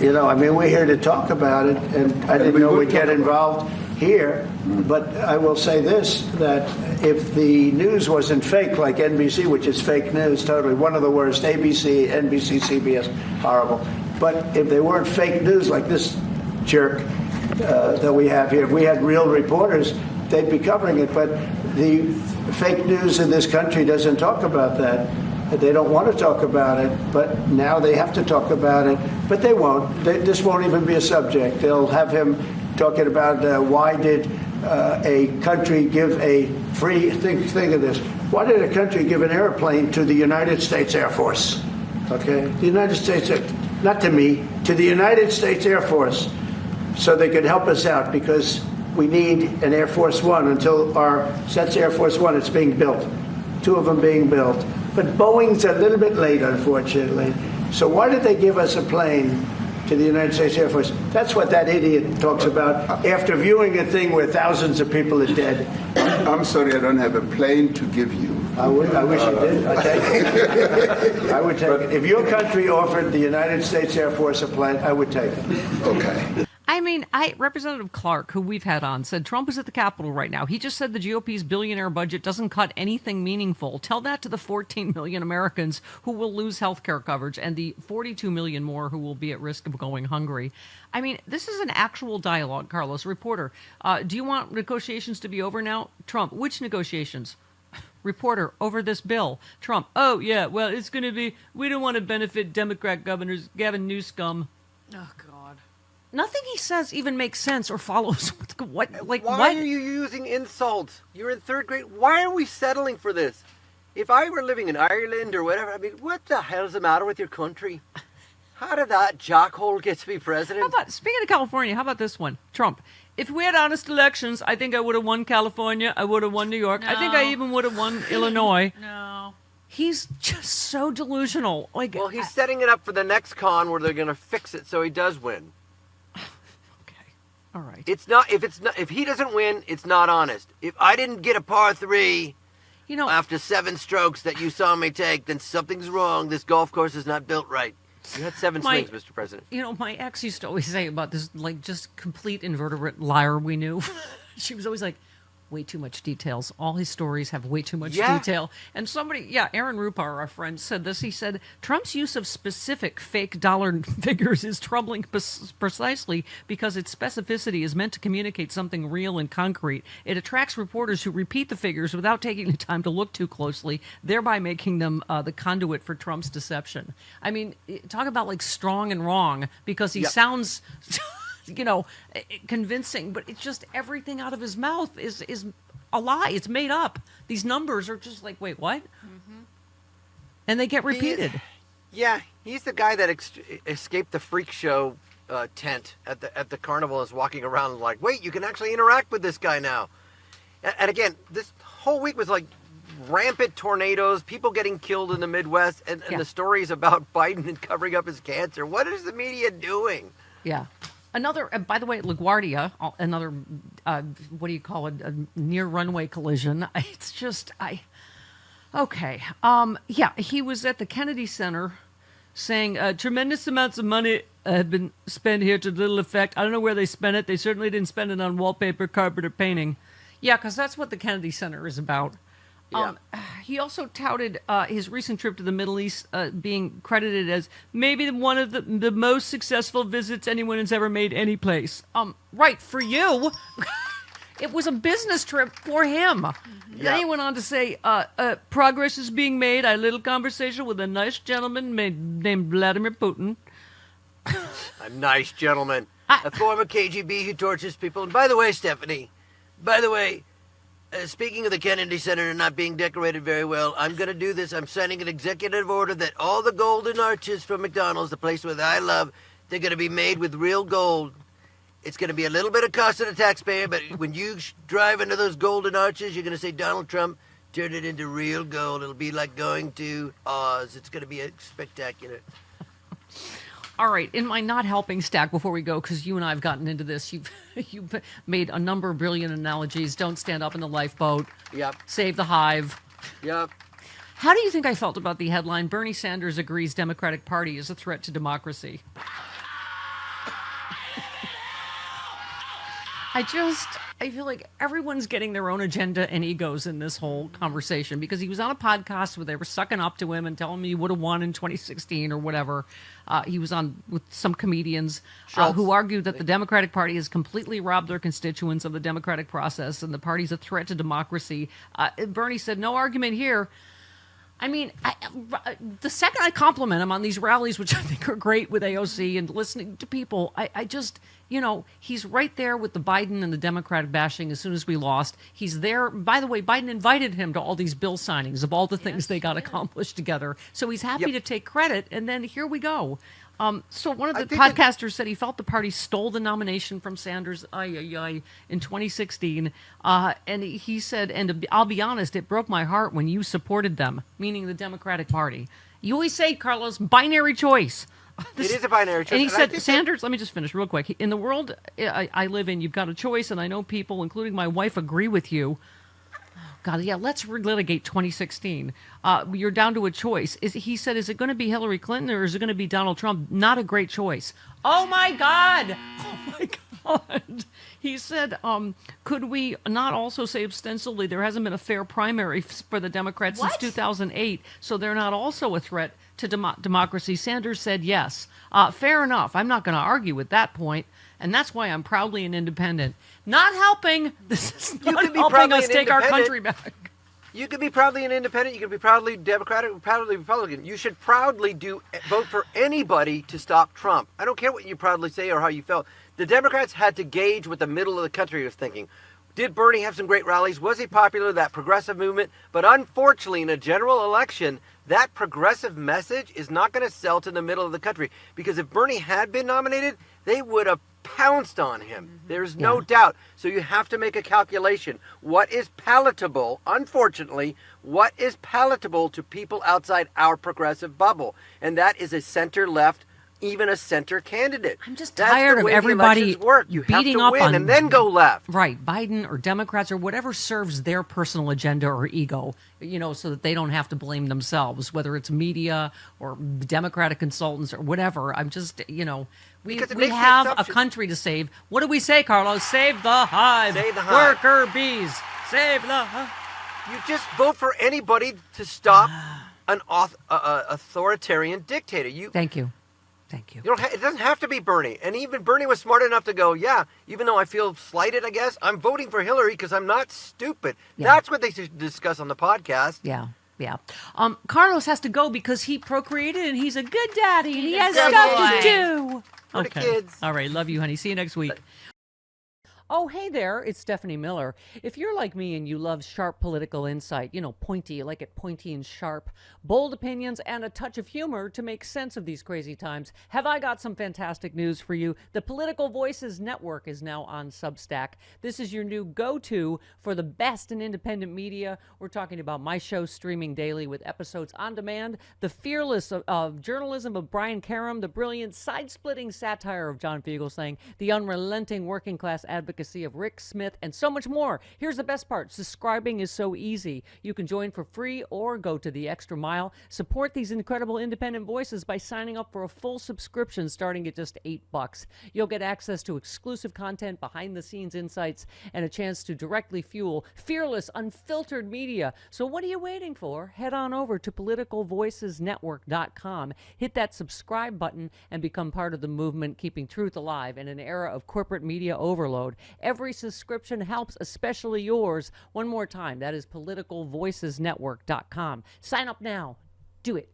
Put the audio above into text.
I mean, we're here to talk about it, and I didn't know we'd get involved here. But I will say this, that if the news wasn't fake, like NBC, which is fake news, totally, one of the worst, ABC, NBC, CBS, horrible. But if they weren't fake news like this jerk that we have here, if we had real reporters, they'd be covering it. But the fake news in this country doesn't talk about that. They don't want to talk about it, but now they have to talk about it. But they won't. This won't even be a subject. They'll have him talking about why did a country give a free, think of this, why did a country give an airplane to the United States Air Force? Okay? The United States, not to me, to the United States Air Force, so they could help us out, because we need an Air Force One until that's Air Force One, it's being built. 2 of them being built. But Boeing's a little bit late, unfortunately. So why did they give us a plane to the United States Air Force? That's what that idiot talks about after viewing a thing where thousands of people are dead. I'm sorry, I don't have a plane to give you. I wish you did. I'd take it. I would take it. If your country offered the United States Air Force a plane, I would take it. Okay. I mean, Representative Clark, who we've had on, said Trump is at the Capitol right now. He just said the GOP's billionaire budget doesn't cut anything meaningful. Tell that to the 14 million Americans who will lose health care coverage and the 42 million more who will be at risk of going hungry. I mean, this is an actual dialogue, Carlos. Reporter, do you want negotiations to be over now? Trump, which negotiations? Reporter, over this bill. Trump, oh, yeah, well, it's going to be, we don't want to benefit Democrat governors, Gavin Newsom. Oh, God. Nothing he says even makes sense or follows. What? Why are you using insults? You're in 3rd grade. Why are we settling for this? If I were living in Ireland or whatever, I mean, what the hell's the matter with your country? How did that jockhole get to be president? Speaking of California, how about this one? Trump, if we had honest elections, I think I would have won California. I would have won New York. No. I think I even would have won Illinois. No. He's just so delusional. Well, he's setting it up for the next con where they're going to fix it so he does win. All right. If he doesn't win, it's not honest. If I didn't get a par 3, after 7 strokes that you saw me take, then something's wrong. This golf course is not built right. You had 7 swings, Mr. President. My ex used to always say about this, just complete invertebrate liar we knew. She was always like, way too much details. All his stories have way too much detail. And somebody, Aaron Rupar, our friend, said this. He said, Trump's use of specific fake dollar figures is troubling precisely because its specificity is meant to communicate something real and concrete. It attracts reporters who repeat the figures without taking the time to look too closely, thereby making them the conduit for Trump's deception. I mean, talk about strong and wrong, because he sounds... convincing, but it's just everything out of his mouth is a lie. It's made up. These numbers are just like, wait, what? Mm-hmm. And they get repeated. He's the guy that escaped the freak show tent at the carnival, is walking around like, wait, you can actually interact with this guy now. And again, this whole week was like rampant tornadoes, people getting killed in the Midwest, and the stories about Biden and covering up his cancer. What is the media doing? Yeah. Another, by the way, LaGuardia, another, what do you call it, a near runway collision. It's just, okay. He was at the Kennedy Center saying tremendous amounts of money have been spent here to little effect. I don't know where they spent it. They certainly didn't spend it on wallpaper, carpet, or painting. Yeah, because that's what the Kennedy Center is about. He also touted his recent trip to the Middle East being credited as maybe one of the most successful visits anyone has ever made any place. Right, for you. It was a business trip for him. Mm-hmm. Then he went on to say, progress is being made. I had a little conversation with a nice gentleman named Vladimir Putin. A nice gentleman. A former KGB who tortures people. And by the way, Stephanie, speaking of the Kennedy Center not being decorated very well, I'm going to do this. I'm signing an executive order that all the golden arches from McDonald's, the place where I love, they're going to be made with real gold. It's going to be a little bit of cost to the taxpayer, but when you drive into those golden arches, you're going to say, Donald Trump turned it into real gold. It'll be like going to Oz. It's going to be spectacular. All right, in my not helping stack before we go, because you and I have gotten into this, you've made a number of brilliant analogies. Don't stand up in the lifeboat. Yep. Save the hive. Yep. How do you think I felt about the headline, Bernie Sanders agrees Democratic Party is a threat to democracy? I feel like everyone's getting their own agenda and egos in this whole conversation, because he was on a podcast where they were sucking up to him and telling him he would have won in 2016 or whatever. He was on with some comedians who argued that the Democratic Party has completely robbed their constituents of the democratic process and the party's a threat to democracy. Bernie said, no argument here. I mean, the second I compliment him on these rallies, which I think are great with AOC and listening to people, I just, he's right there with the Biden and the Democratic bashing as soon as we lost. He's there. By the way, Biden invited him to all these bill signings of all the things they got accomplished together. So he's happy to take credit. And then here we go. So one of the podcasters said he felt the party stole the nomination from Sanders in 2016. And he said, and I'll be honest, it broke my heart when you supported them, meaning the Democratic Party. You always say, Carlos, binary choice. It is a binary choice. And he said, Sanders, let me just finish real quick. In the world I live in, you've got a choice, and I know people, including my wife, agree with you. God, yeah, let's relitigate 2016. You're down to a choice. He said, is it going to be Hillary Clinton or is it going to be Donald Trump? Not a great choice. Oh, my God. Oh, my God. He said, could we not also say ostensibly there hasn't been a fair primary for the Democrats since 2008, so they're not also a threat to democracy? Sanders said yes. Fair enough. I'm not going to argue with that point. And that's why I'm proudly an independent. Not helping. This is not helping us take our country back. You could be proudly an independent. You could be proudly Democratic, proudly Republican. You should proudly vote for anybody to stop Trump. I don't care what you proudly say or how you felt. The Democrats had to gauge what the middle of the country was thinking. Did Bernie have some great rallies? Was he popular, that progressive movement? But unfortunately, in a general election, that progressive message is not going to sell to the middle of the country. Because if Bernie had been nominated, they would have pounced on him. There's no doubt. So you have to make a calculation. What is palatable, unfortunately, what is palatable to people outside our progressive bubble? And that is a center-left, even a center candidate. I'm just tired of everybody you beating have to up win on and then go left. Right, Biden or Democrats or whatever serves their personal agenda or ego, so that they don't have to blame themselves, whether it's media or Democratic consultants or whatever. I'm just, we have a country to save. What do we say, Carlos? Save the hive. Save the hive. Worker bees. Save the hive. You just vote for anybody to stop an authoritarian dictator. Thank you. Thank you. It doesn't have to be Bernie. And even Bernie was smart enough to go, even though I feel slighted, I guess, I'm voting for Hillary because I'm not stupid. Yeah. That's what they should discuss on the podcast. Yeah. Carlos has to go because he procreated and he's a good daddy and he has stuff to do. For the kids. All right. Love you, honey. See you next week. Oh, hey there, it's Stephanie Miller. If you're like me and you love sharp political insight, pointy, you like it pointy and sharp, bold opinions, and a touch of humor to make sense of these crazy times, have I got some fantastic news for you. The Political Voices Network is now on Substack. This is your new go-to for the best in independent media. We're talking about my show streaming daily with episodes on demand, the fearless of journalism of Brian Karem, the brilliant side-splitting satire of John Fugelsang, the unrelenting working class advocacy of Rick Smith, and so much more. Here's the best part. Subscribing is so easy. You can join for free or go to the extra mile. Support these incredible independent voices by signing up for a full subscription starting at just $8. You'll get access to exclusive content, behind-the-scenes insights, and a chance to directly fuel fearless, unfiltered media. So what are you waiting for? Head on over to politicalvoicesnetwork.com. Hit that subscribe button and become part of the movement keeping truth alive in an era of corporate media overload. Every subscription helps, especially yours. One more time, that is politicalvoicesnetwork.com. Sign up now. Do it.